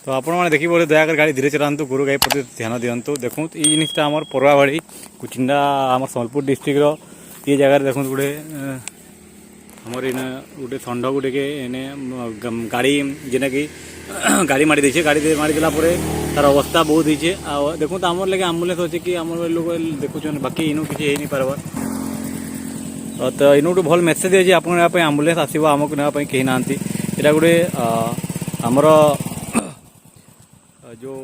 तो आपण मैंने देखी बोले दयाकर गाड़ी धीरे चलातु गोरु गाई प्रति ध्यान दिंतु देखूँ ये जिनटा आम परवाबाड़ी कुचिंडा आम सम्बलपुर डिस्ट्रिक्ट ये जगार देखूँ गोटे आमर इन गोटे षंड गोटे के इने गाड़ी जेना कि गाड़ी मारी देछे गाड़ी मारी देला परे तार अवस्था बहुत होइछे आ देखूँ तो आमर लगे एम्बुलेंस अच्छे कि आम लोग देखुन बाकी इनु किसी हो नहीं पारबा तो इनु गोटे भल मेसेज अच्छे आप एम्बुलेंस आसो आमको नापी कहीं ना यहाँ गोटे आमर जो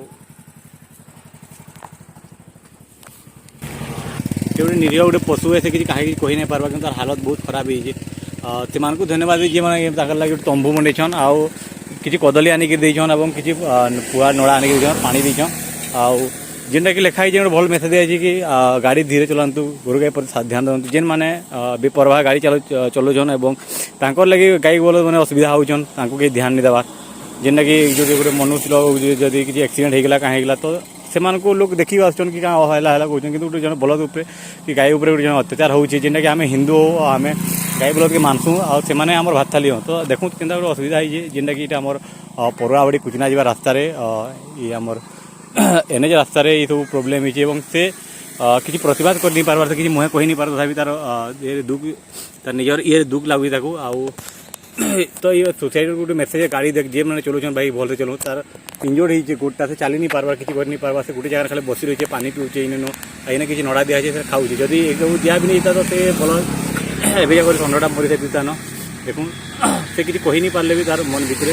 गोटे निरीह गोटे पशु है से किसी कहीं कही नहीं पार्बा कि तार हालत बहुत खराब होती से धन्यवाद जी मैंने लगे तंबू मंडेछन आउ किसी कदली आनिक देछन और किसी पुआ नड़ा आनिक देछन पानी देछन आउ जेनटा कि लिखाई गोटे भल मेसेज है कि गाड़ी धीरे चलातु गोरु गाई प्रति ध्यान दिंतु जेन मैंने बेपरवाह गाड़ी चलाउछन और लगे गाई गोल मैंने असुविधा होचन कहीं ध्यान नहीं देवार जेनटा कि जो गोटे मनुष्य जदि किसी एक्सीडेंट होगा कहीं तो से लोग देखी आसन कि क्या अवहेला कहते कि गोटे जन बलद उपरे कि गाई उपर गोटे अत्याचार होची जेनटा कि आम हिंदू हो आम गाई बलद के मानसू आम भातथाली हो तो देखूँ के गोटे असुविधा है जेनटा कि आम परवाबाड़ी कुचिना जा रास्ता ये आमर एनएच रास्ता ये सब प्रोब्लेम होती से किसी प्रतिवाद कर नहीं पार्बार किसी मुहे कही नहीं पार तथापि तार दुख तार निजर ये दुख लगुच तो ये सोसाइटी गोटे मेसेज गाड़ी देख जे मैंने चलाऊन भाई भलसे चलो तार इंजोर्ड होती गोटा से चली नहीं पार्बार किसी कर नहीं पार्बार से गोटे जगह खाली बसी रही है पानी पीछे इन आईने किसी नड़ा दिखाई से खाऊँ जदि दिया भी नहीं था तो से भल एवं षंडा मरी जाता न देखूँ से किसी कही नहीं पारे भी तार मन भितर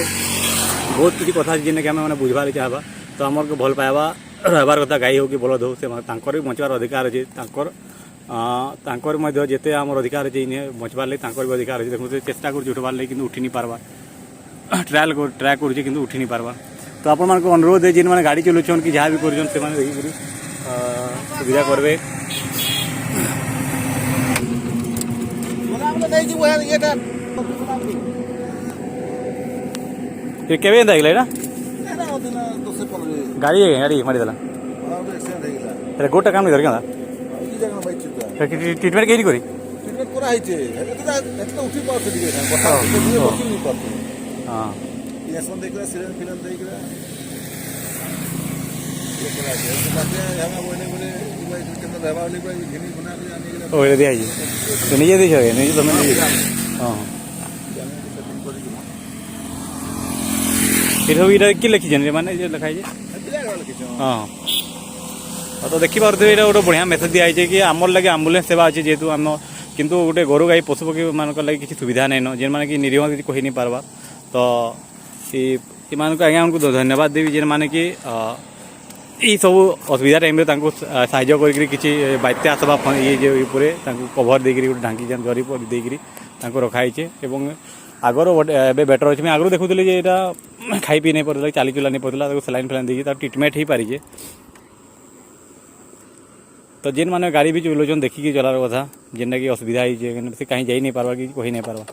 बहुत किसी कथा जेने कि आम मैंने बुझबार चाहबा तो आमर को भल पाइबा रहबार कथा गाई हो कि बलद हो से भी बचवार अधिकार अच्छे जिते आम अधिकार अच्छे इन्हें बचवार लगे भी अधिकार अच्छे देखो चेष्टा कर उठवार लगे कि उठी नहीं पार्बा ट्रायल ट्राए कर उठी नहीं पार्बा तो आप अनुरोध है जिन मैंने गाड़ी चलाउन कि जहाँ भी कर सुविधा करेंगे केवे एंता गाड़ी गाड़ी मारिदेला गोटा काम नहीं धर ट्रिटमेंट कहीं करी दिखाई निजे देख निजे तुम हाँ ये कि लिखी मैंने लिखाई हाँ तो देखी पारे ये गोटे बढ़िया मेसेज दिखाई कि आमर लगे एम्बुलेंस सेवा अच्छे जेहेतु आम किंतु गोटे गोरु गाई पशु पक्षी मान लगे किसी सुविधा नहीं न जेन मैंने कि निरीह किसी कही नहीं पार्बा तो ये आज्ञा उनको धन्यवाद देवी जेन मैंने कि ये सब असुविधा टाइम साहय कर किसी बात्या आसवा ये पूरे कभर देकर गोटे ढांकी जरी देकर रखाई आगर ए बेटर अच्छे मैं आगु देखुली यहाँ खाई पी नहीं पड़ता चली चला नहीं पड़ता सलाइन फैलाइन देखिए ट्रिटमेंट हो पारिजे तो जेन मैंने गाड़ी भी चलाउन देखिए चलार कथा जेनटा कि असुविधा है से कहीं जा नहीं पार्बा कि कही नहीं पार्बा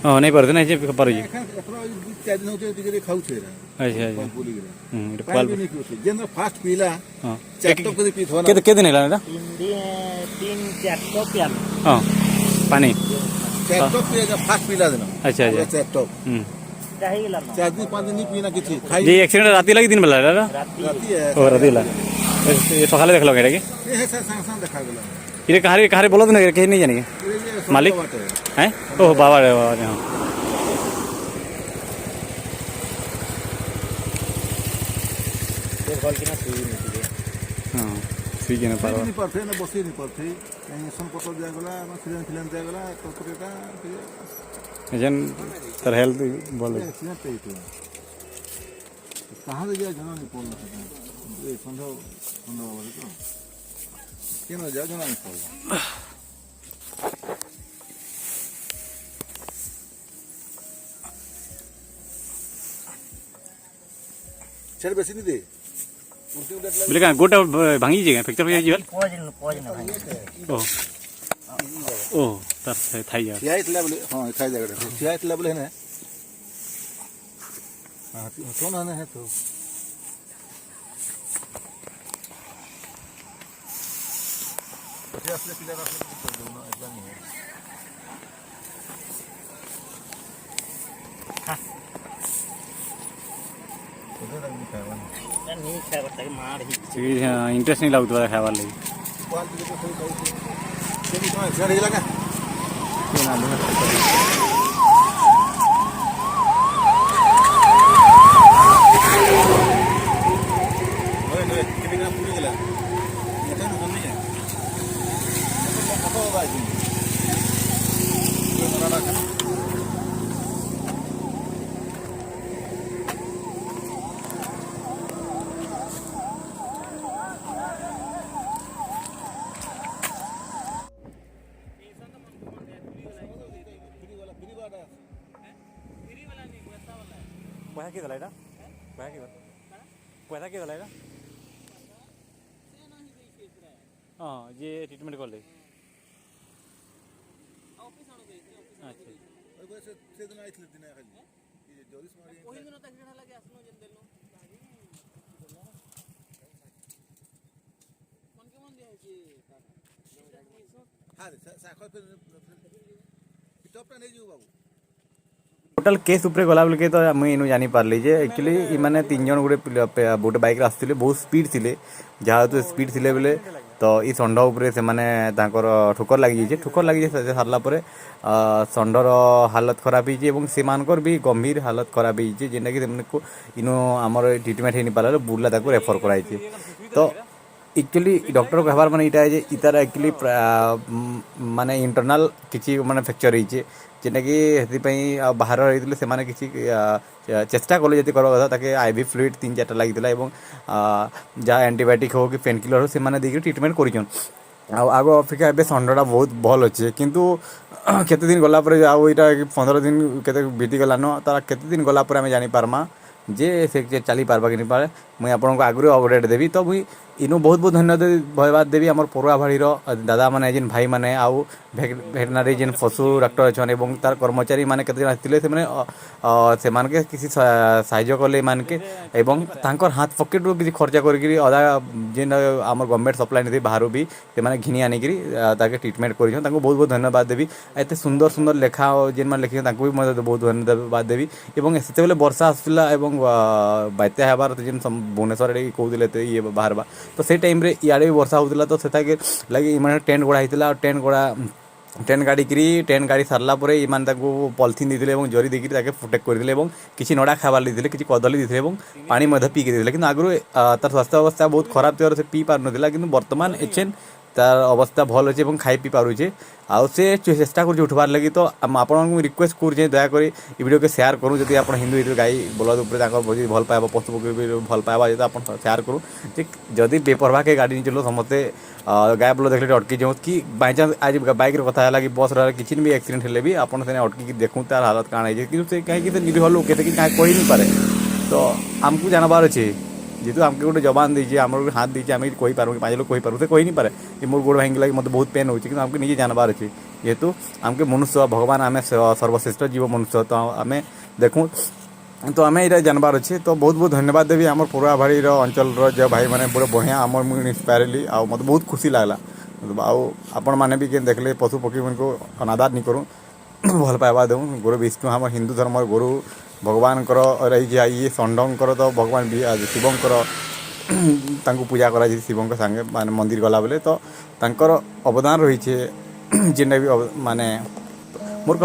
हाँ नहीं पड़ते नहीं पार के दिन है हाँ पानी अच्छा अच्छा जी एक्सीडेंट राति लगी दिन बेला राति सका देख लो ये कहाँ बोलो ना कहीं नहीं जाने मालिक हैं ओह बाबा रे हाँ हाँ ठीक है ना पार्बा नहीं पड़ते ना बसी नहीं पड़ते इंजेक्शन पकड़ दिया गला सिलेंडर फिलेंडर दिया गला तो परेटा एजन तर हेल्थ बोल एक्सीडेंट है तो कहां से गया जना नहीं पड़ना ये संभव वाले तो क्या ना जा जना नहीं पड़ना चल बेसी नहीं दे बोले का गोटा भांगी जे फ्रैक्चर हो जाई पोजन भांगी ओ ओ तर थाई जा थिया इतला बोले हां थाई जागडे थिया इतला बोले ना कौन आना है तो असले पिला दोनों ऐसा नहीं है नहीं खाए बताइए मार ही इंटरेस्ट नहीं लगता खाबार लगी लगा पैसा किती झाला पैसा किती झाला हां जे ट्रीटमेंट कले अच्छा ସେଦିନ ଆଇଥିଲେ ଦିନେ ଖାଲି ଜରିସ୍ ମାରି କହିଦିନ ତା କିଣା ଲାଗି ଆସିନୁ ଯେନ୍ ଦେଲୁ ମନ କେ ମନ ଦିଆ ହେଇଛି ହଁ ସାଖ ଟପଟା ନେଇଯିବୁ ବାବୁ टोटाल केस उपरे गला बेल के तो मुझे इनू जानी पारली जे एक्चुअली इमाने 3 जन गोटे बाइक आसुले बहुत स्पीड थिले जहाँ तो स्पीड थिले बेले तो ई षंड उपरे से माने तांकर ठोकर लगी जाइए ठोकर लगी जाए सारला परे षंडर हालत खराब होइए एवं सेमानकर भी गंभीर हालत खराब होइए जेनटा कि को इनो आमर ट्रिटमेंट हेनी पारले बुर्ला ताको रेफर कराइए तो एक्चुअली डॉक्टर कहबार माने इटा जे इतार एक्चुअली माने इंटरनल किछि माने फ्रैक्चर होइए जेनटा कि हेतिपई बाहर रही से माने किसी चेष्टा कले जति करवा कथा ताके आईवी फ्लूइड 3-4टा लगी एवं जहाँ एंटीबायोटिक हो कि पेनकिलर हो से माने देके ट्रीटमेंट करिछन आग अपेक्षा ए षंडटा बहुत भल अच्छे किंतु केते दिन गला पर आउ इटा 15 दिन केते बीती गलान तार केते दिन गला पर आमे जानि पारमा जे से चली पारबा कि नहीं पारे मुझे आपको आगु अपडेट देवी तो मुझे इनू बहुत बहुत धन्यवाद देवी आम परुआ भाड़ी दादा मैंने जेन भाई मैंने आउ भेटनारी जेन पशु डाक्टर अच्छा और तार कर्मचारी मैंने केते आसते से मानके किसी साहाय्य कले मानके एवं तांकर हाथ पकेट रू किसी खर्चा करके अदा जेन आम गवर्नमेंट सप्लाई नहीं बाहर भी से घिनी आनिकी ट्रिटमेंट कर बहुत बहुत धन्यवाद देवी एत सुंदर सुंदर लेखा जेन मैंने लिखी भी बहुत धन्यवाद देवी और से वर्षा आसूला बात्या हबार जेन भुवनेश्वर कहते ये बाहर तो से टाइम रे इे भी वर्षा होता तो से लगे इमान टेंट गड़ा होता टेंट गड़ा टेंट गाड़ी सारला इन पॉलिथिन देते जरी देकर प्रोटेक्ट करते किसी नड़ा खाबार देते किसी कदली देते पानी पीकी देते कि आगु तार स्वास्थ्य अवस्था बहुत खराब थी से पी पार ना कि बर्तमान एचेन तार अवस्था भल अच्छे खाई पी पारुचे आउ से चेष्टा कर उठवार लगी तो आपको रिक्वेस्ट करें दयाक वीडियो के शेयर करूँ जब आप हिंदू गाई बलद उपर भल पाइबा पशु पक्षी भल पाइबा जो आप शेयर करूँ जदि बेपरवाह के गाड़ी नहीं चलो समस्ते गाय बलद देखते अटकी जाऊँ कि बाई चान्स आज बैक कथा है कि बस किसी भी एक्सीडेंट हेल्ले भी आप अटकी देखूँ तार हालत काण है कि कहीं निरीह लोक कहीं कही नहीं पारे तो आमको जानबार अच्छे जेहतु आमके गोटे जबान देचे आम हाथ देचे आम कही पारूँ 5 लोग कही पारूँ से कही नहीं पारे कि मोर गोड़ भांगी लगे मतलब बहुत पेन होती आमको निजे जानबार अच्छे जेहेतु आमके मनुष्य भगवान आम सर्वश्रेष्ठ जीव मनुष्य तो आम देखूँ तो आम ये जानबार अच्छे तो बहुत बहुत धन्यवाद देवी आम पुरा भाड़ी अंचल जो भाई मैंने पूरा बढ़िया आम मुझे इंस्पायरली आ मत बहुत खुशी लगला आपण मैंने भी के देखले पशु पक्षी को अनादर नहीं करूँ भल पाइबा दूँ गुरु विष्णु आम हिंदू धर्म गुरु भगवान रही ये षंडकर तो भगवान शिवंकर पूजा करा शिवंक सांगे माने मंदिर गला बेले तो तांकर अवदान रही है जेनटा भी माने मोर